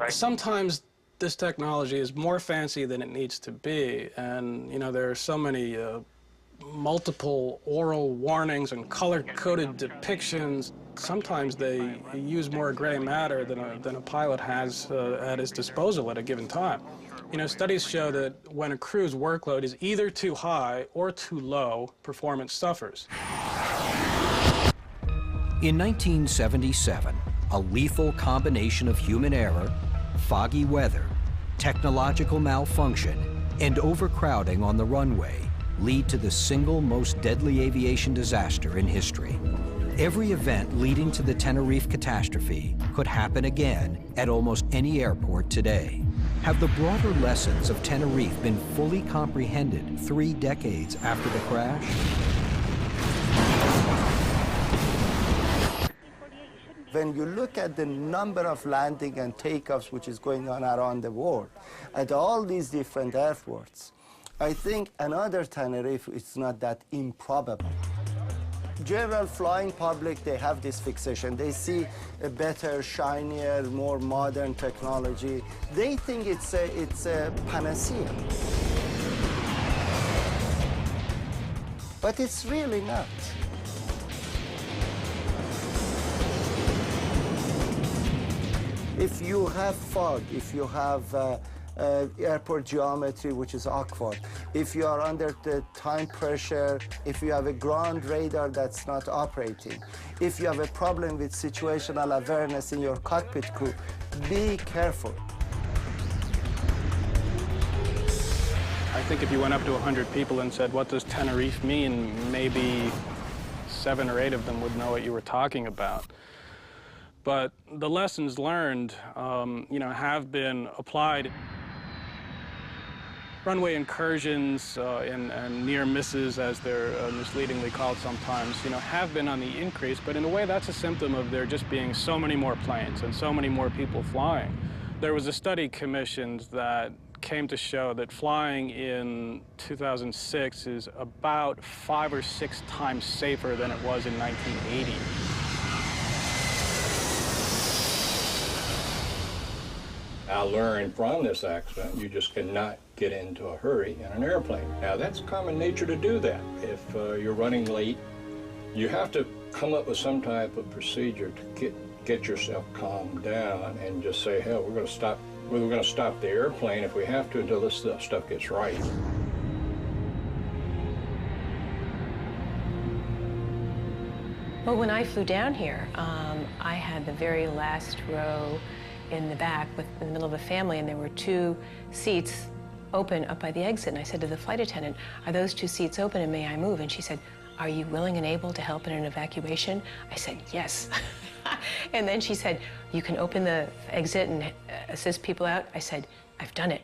Sometimes this technology is more fancy than it needs to be, and you know there are so many multiple oral warnings and color-coded depictions. Sometimes they use more gray matter than a pilot has at his disposal at a given time. You know, studies show that when a crew's workload is either too high or too low, performance suffers. In 1977, a lethal combination of human error, foggy weather, technological malfunction, and overcrowding on the runway lead to the single most deadly aviation disaster in history. Every event leading to the Tenerife catastrophe could happen again at almost any airport today. Have the broader lessons of Tenerife been fully comprehended 3 decades after the crash? When you look at the number of landing and takeoffs which is going on around the world, at all these different airports, I think another Tenerife is not that improbable. General flying public, they have this fixation. They see a better, shinier, more modern technology. They think it's a panacea. But it's really not. If you have fog, if you have airport geometry which is awkward, if you are under the time pressure, if you have a ground radar that's not operating, if you have a problem with situational awareness in your cockpit crew, be careful. I think if you went up to 100 people and said, "What does Tenerife mean?" maybe 7 or 8 of them would know what you were talking about. But the lessons learned, you know, have been applied. Runway incursions and near misses, as they're misleadingly called sometimes, you know, have been on the increase. But in a way, that's a symptom of there just being so many more planes and so many more people flying. There was a study commissioned that came to show that flying in 2006 is about 5 or 6 times safer than it was in 1980. I learned from this accident, you just cannot get into a hurry in an airplane. Now, that's common nature to do that. If you're running late, you have to come up with some type of procedure to get yourself calmed down and just say, hell, we're going to stop the airplane if we have to until this stuff gets right. Well, when I flew down here, I had the very last row in the back in the middle of a family, and there were 2 seats open up by the exit. And I said to the flight attendant, "Are those 2 seats open and may I move?" And she said, "Are you willing and able to help in an evacuation?" I said, "Yes." And then she said, "You can open the exit and assist people out?" I said, "I've done it."